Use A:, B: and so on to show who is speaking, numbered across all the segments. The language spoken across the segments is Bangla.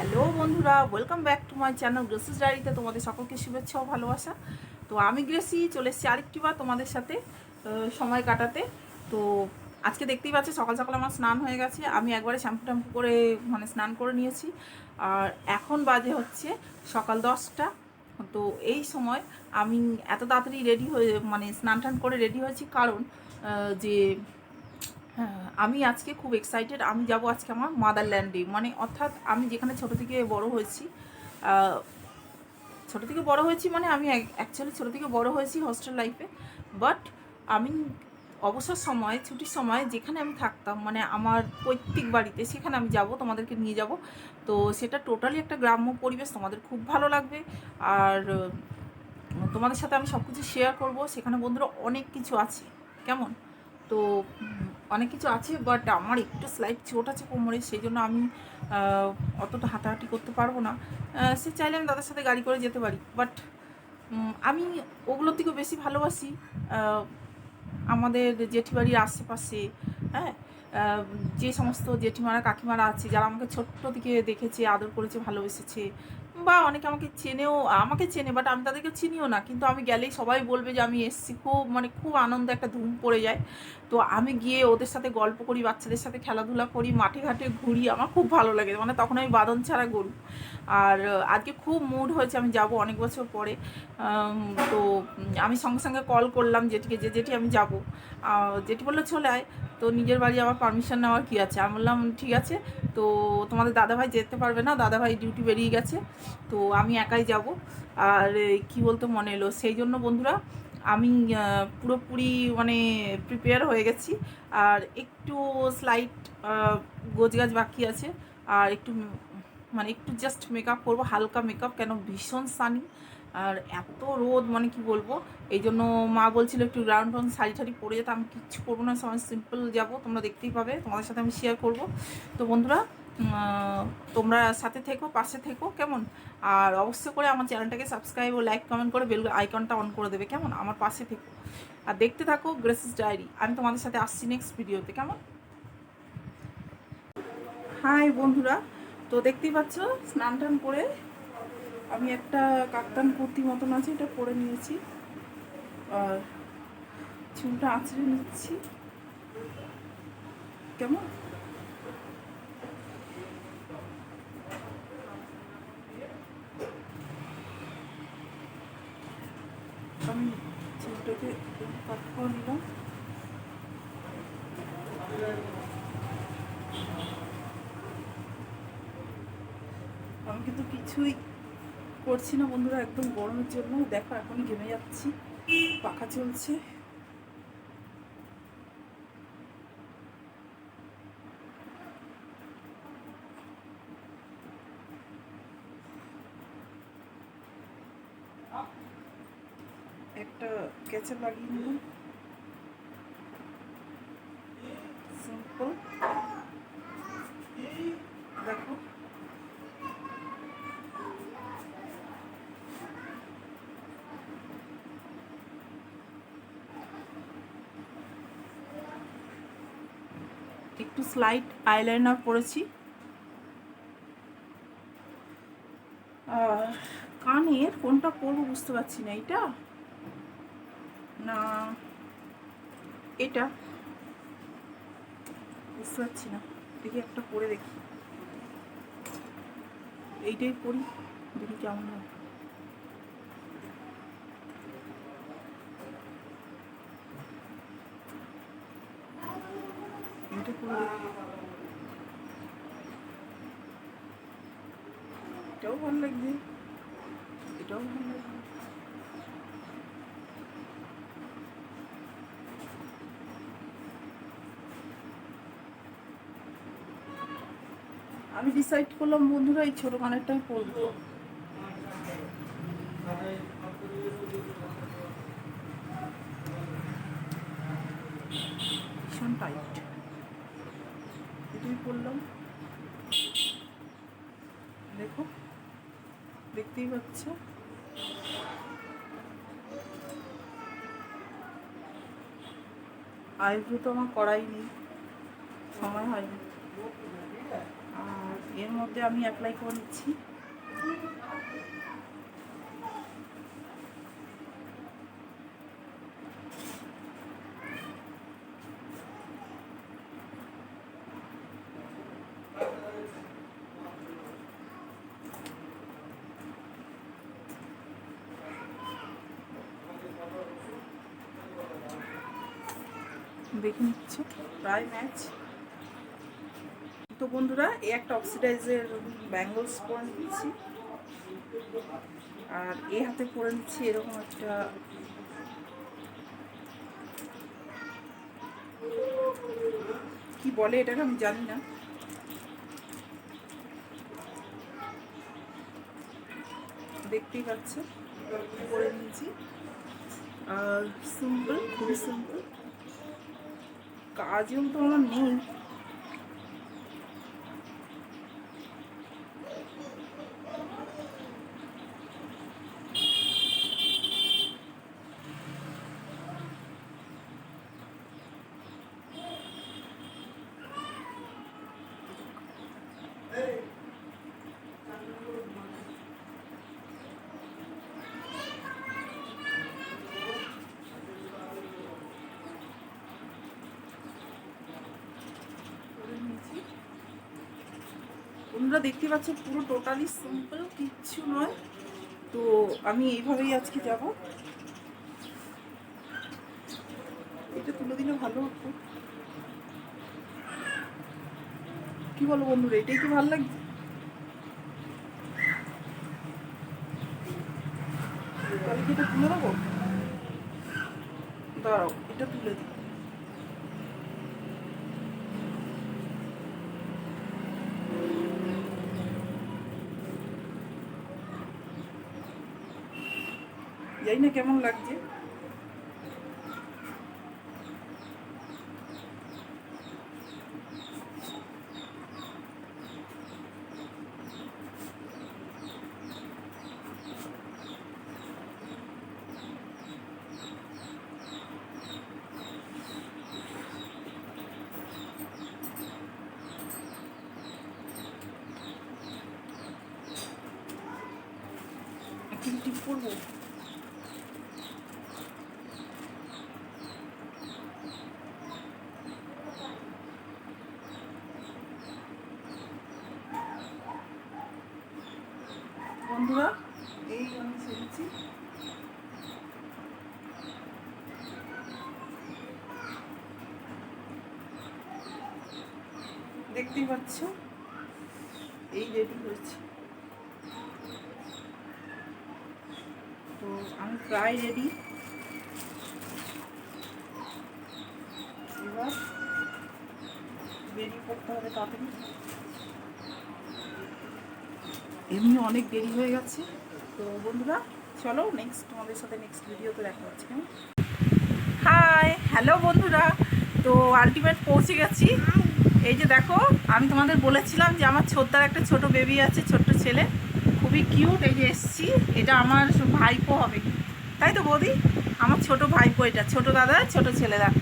A: হ্যালো বন্ধুরা, welcome back to my channel Gracie's ডায়েরিতে তোমাদের সকলকে শুভেচ্ছা ও ভালোবাসা। তো আমি গ্রেসি চলে এসেছি আরেকটি বার তোমাদের সাথে সময় কাটাতে। তো আজকে দেখতেই পাচ্ছি সকাল সকাল আমার স্নান হয়ে গেছে। আমি একবারে শ্যাম্পু ট্যাম্পু করে স্নান করে নিয়েছি। আর এখন বাজে হচ্ছে সকাল 10টা। তো এই সময় আমি এত তাড়াতাড়ি রেডি হয়ে স্নান টান করে রেডি হয়েছি কারণ যে হ্যাঁ, আমি আজকে খুব এক্সাইটেড। আমি যাব আজকে আমার মাদারল্যান্ডে, অর্থাৎ আমি যেখানে ছোটো থেকে বড় হয়েছি। ছোটো থেকে বড় হয়েছি আমি অ্যাকচুয়ালি ছোটো থেকে বড় হয়েছি হোস্টেল লাইফে। বাট আমি অবসর সময়, ছুটির সময় যেখানে আমি থাকতাম আমার পৈতৃক বাড়িতে, সেখানে আমি যাব, তোমাদেরকে নিয়ে যাব। তো সেটা টোটালি একটা গ্রাম্য পরিবেশ, তোমাদের খুব ভালো লাগবে। আর তোমাদের সাথে আমি সব কিছু শেয়ার করবো। সেখানে বন্ধুরা অনেক কিছু আছে, কেমন? তো অনেক কিছু আছে, বাট আমার একটু স্লাইট চোট আছে কোমরে, সেই জন্য আমি অতটা হাঁটাহাঁটি করতে পারবো না। সে চাইলে আমি দাদার সাথে গাড়ি করে যেতে পারি, বাট আমি ওগুলোর থেকেও বেশি ভালোবাসি আমাদের জেঠিবাড়ির আশেপাশে। হ্যাঁ, যে সমস্ত জেঠিমারা কাকিমারা আছে, যারা আমাকে ছোট্ট থেকে দেখেছে, আদর করেছে, ভালোবেসেছে, বা অনেকে আমাকে চেনে, বাট আমি তাদেরকে চিনিও না, কিন্তু আমি গেলেই সবাই বলবে যে আমি এসেছি। খুব খুব আনন্দ, একটা ধুম পড়ে যায়। তো আমি গিয়ে ওদের সাথে গল্প করি, বাচ্চাদের সাথে খেলাধুলা করি, মাঠে ঘাটে ঘুরি, আমার খুব ভালো লাগে। তখন আমি বাঁধন ছাড়া গরু। আর আজকে খুব মুড হয়েছে, আমি যাব অনেক বছর পরে। তো আমি সঙ্গে সঙ্গে কল করলাম জেঠিকে, যে জেঠি আমি যাব। জেঠি বললো চলে আয়। তো নিজের বাড়ি আবার পারমিশন নেওয়ার কী আছে, আমি বললাম ঠিক আছে। তো তোমাদের দাদাভাই যেতে পারবে না, দাদাভাই ডিউটি বেরিয়ে গেছে, তো আমি একাই যাব। আর কি বলতে মনে এলো, সেই জন্য বন্ধুরা আমি পুরোপুরি প্রিপেয়ার হয়ে গেছি। আর একটু স্লাইট গোছগাছ বাকি আছে। আর একটু একটু জাস্ট মেকআপ করবো, হালকা মেকআপ, কেন ভীষণ সানি। আর এত রোদ, কি বলবো। এই জন্য মা বলছিল একটু গ্রাউন্ড টাউন শাড়ি ঠাড়ি পরে যেতে, আমি কিচ্ছু করবো না, সবাই সিম্পল যাব, তোমরা দেখতেই পাবে, তোমাদের সাথে আমি শেয়ার করব। তো বন্ধুরা তোমরা সাথে থেকো, পাশে থেকো, কেমন? আর অবশ্যই করে আমার চ্যানেলটাকে সাবস্ক্রাইব ও লাইক কমেন্ট করে বেল আইকনটা অন করে দেবে, কেমন? আমার পাশে থেকো আর দেখতে থাকো গ্রেসিস ডায়েরি। আমি তোমাদের সাথে আসছি নেক্সট ভিডিওতে, কেমন? হাই বন্ধুরা, তো দেখতেই পাচ্ছ স্নান টান করে আমি একটা কাপ্তান কুর্তি মতন আছে, এটা পরে নিয়েছি। আর চুলটা আঁচড়ে নিচ্ছি, কেমন? আমি চুলটাকে কাট করে নিলাম। আমি কিন্তু কিছুই করছি না বন্ধুরা, একদম গরমের জন্য। দেখো এখনই ঘেমে যাচ্ছি, পাখা চলছে। একটা কেঁচা লাগিয়ে নিলাম, সিম্পল। দেখো একটু স্লাইট আইলাইনার পরেছি। আর কানের কোনটা পরবো বুঝতে পারছি না, এটা না এটা, বুঝতে পারছি না। দেখি একটা পরে দেখি, এইটাই পরি, দেখি কেমন হয়। এটা পরে দেখি, এটাও ভালো লাগছে, এটাও ভালো লাগছে। আমি ডিসাইড করলাম বন্ধুরা এই ছোটো কানেরটাই পরবো। ভীষণ টাইট, এটাই পরলাম। দেখো, দেখতেই পাচ্ছ। আইব্রো তো আমার করাই নেই, সময় হয়নি। আর এর মধ্যে আমি অ্যাপ্লাই করে নিচ্ছি। দেখে নিচ্ছি প্রায় ম্যাচ। তো বন্ধুরা, এই একটা অক্সিডাইজের ব্যাঙ্গলস পরে নিচ্ছি, আর এ হাতে পরে নিচ্ছি এরকম একটা কি বলে এটাকে আমি জানি না, দেখতেই পাচ্ছে পরে নিয়েছি। আর সিম্পল, খুবই সিম্পল, কাজও তো আমার নেই। তোমরা দেখতে পাচ্ছ পুরো টোটালি সিম্পল, কিচ্ছু নয়। তো আমি এইভাবেই আজকে যাব। এটা তুলে দিলে ভালো হতো, কি বলো বন্ধুরা? এটাই কি ভালো লাগছে? তাহলে কি এটা তুলে দেবো? দাঁড়াও, এটা তুলে দিই। জানি না কেমন লাগছে। টিপ করবো। বন্ধুরা, এই আমি সেরেছি। দেখতেই পাচ্ছ এই রেডি হয়েছে। তো আমি প্রায় রেডি। এবার বেরিয়ে পড়তে হবে তাড়াতাড়ি, এমনি অনেক দেরি হয়ে গেছে। তো বন্ধুরা চলো নেক্সট, তোমাদের সাথে নেক্সট ভিডিওতে দেখা হচ্ছে। কেমন? হাই, হ্যালো বন্ধুরা। তো আলটিমেট পৌঁছে গেছি। এই যে দেখো, আমি তোমাদের বলেছিলাম যে আমার ছোট্টার একটা ছোট বেবি আছে, ছোট্ট ছেলে, খুবই কিউট। এই যে এসছি, এটা আমার ভাইপো হবে, তাই তো বৌদি? আমার ছোট ভাইপো, এটা ছোট দাদা ছোট ছেলে। দেখো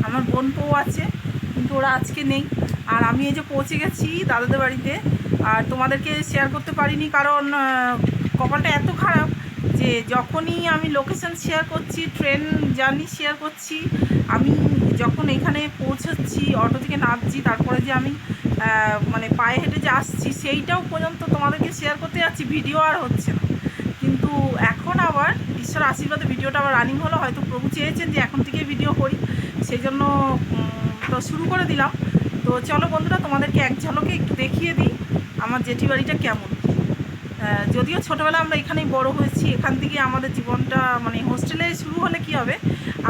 A: আমার বোন বউ আছে, কিন্তু ওরা আজকে নেই। আর আমি এই যে পৌঁছে গেছি দাদাদের বাড়িতে। আর তোমাদেরকে শেয়ার করতে পারিনি, কারণ কপালটা এত খারাপ যে যখনই আমি লোকেশন শেয়ার করছি, ট্রেন জার্নি শেয়ার করছি, আমি যখন এখানে পৌঁছচ্ছি, অটো থেকে নামছি, তারপরে যে আমি মানে পায়ে হেঁটে যে আসছি, সেইটাও পর্যন্ত তোমাদেরকে শেয়ার করতে যাচ্ছি, ভিডিও আর হচ্ছে না। কিন্তু এখন আবার ঈশ্বর আশীর্বাদে ভিডিওটা আবার রানিং হলো। হয়তো প্রভু চেয়েছেন যে এখন থেকে ভিডিও করি, সেই জন্য তো শুরু করে দিলাম। তো চলো বন্ধুরা, তোমাদেরকে এক ঝলকে একটু দেখিয়ে দিই আমার জেঠি বাড়িটা কেমন। যদিও ছোটোবেলা আমরা এখানেই বড় হয়েছি, এখান থেকে আমাদের জীবনটা মানে হোস্টেলে শুরু হলে কি হবে,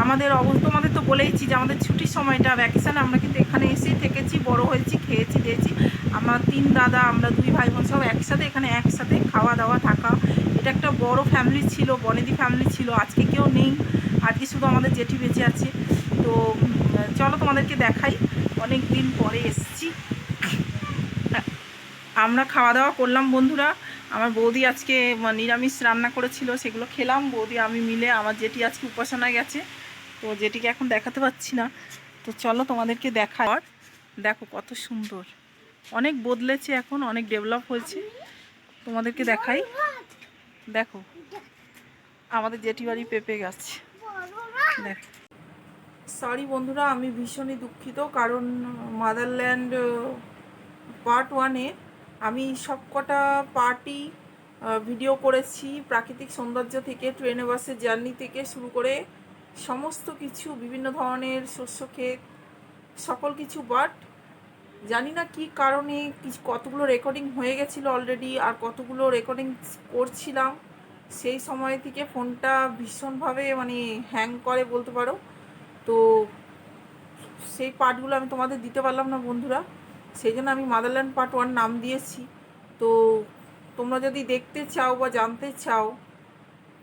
A: আমাদের তোমাদের তো বলেইছি যে আমাদের ছুটির সময়টা ভ্যাকেশানে আমরা কিন্তু এখানে এসেই থেকেছি, বড় হয়েছি, খেয়েছি দিয়েছি। আমার 3 দাদা, আমরা 2 ভাই বোন সব একসাথে এখানে, একসাথে খাওয়া দাওয়া থাকা। এটা একটা বড় ফ্যামিলি ছিল, বনেদি ফ্যামিলি ছিল। আজকে কেউ নেই, আজকে শুধু আমাদের জেঠি বেঁচে আছে। তো চলো তোমাদেরকে দেখাই, অনেক দিন পরে এসেছি। আমরা খাওয়া দাওয়া করলাম বন্ধুরা। আমার বৌদি আজকে নিরামিষ রান্না করেছিল, সেগুলো খেলাম বৌদি আমি মিলে। আমার জেঠি আজকে উপাসনায় গেছে, তো জেঠিকে এখন দেখাতে পাচ্ছি না। তো চলো তোমাদেরকে দেখা। দেখো কত সুন্দর, অনেক বদলেছে, এখন অনেক ডেভেলপ হয়েছে। তোমাদেরকে দেখাই, দেখো আমাদের জেঠিবাড়ি পেঁপে গাছ। দেখো, সরি বন্ধুরা, আমি ভীষণই দুঃখিত, কারণ মাদারল্যান্ড পার্ট 1-এ আমি সবকটা পার্টই ভিডিও করেছি। প্রাকৃতিক সৌন্দর্য থেকে, ট্রেনে বাসের জার্নি থেকে শুরু করে সমস্ত কিছু, বিভিন্ন ধরনের শস্য ক্ষেত, সকল কিছু। বাট জানি না কী কারণে কতগুলো রেকর্ডিং হয়ে গেছিলো অলরেডি, আর কতগুলো রেকর্ডিং করছিলাম, সেই সময় থেকে ফোনটা ভীষণভাবে মানে হ্যাং করে বলতে পারো। তো সেই পার্টগুলো আমি তোমাদের দিতে পারলাম না বন্ধুরা, সেই জন্য আমি মাদারল্যান্ড পার্ট 1 নাম দিয়েছি। তো তোমরা যদি দেখতে চাও বা জানতে চাও,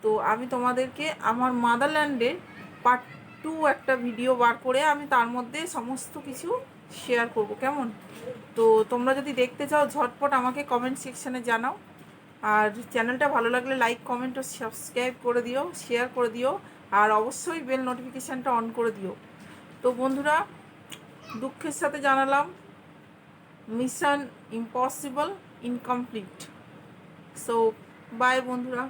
A: তো আমি তোমাদেরকে আমার মাদারল্যান্ডের পার্ট 2 একটা ভিডিও বার করে আমি তার মধ্যে সমস্ত কিছু শেয়ার করব, কেমন? তো তোমরা যদি দেখতে চাও ঝটপট আমাকে কমেন্ট সেকশানে জানাও। আর চ্যানেলটা ভালো লাগলে লাইক, কমেন্ট ও সাবস্ক্রাইব করে দিও, শেয়ার করে দিও, আর অবশ্যই বেল নোটিফিকেশানটা অন করে দিও। তো বন্ধুরা, দুঃখের সাথে জানালাম, mission impossible incomplete. So bye বন্ধুরা।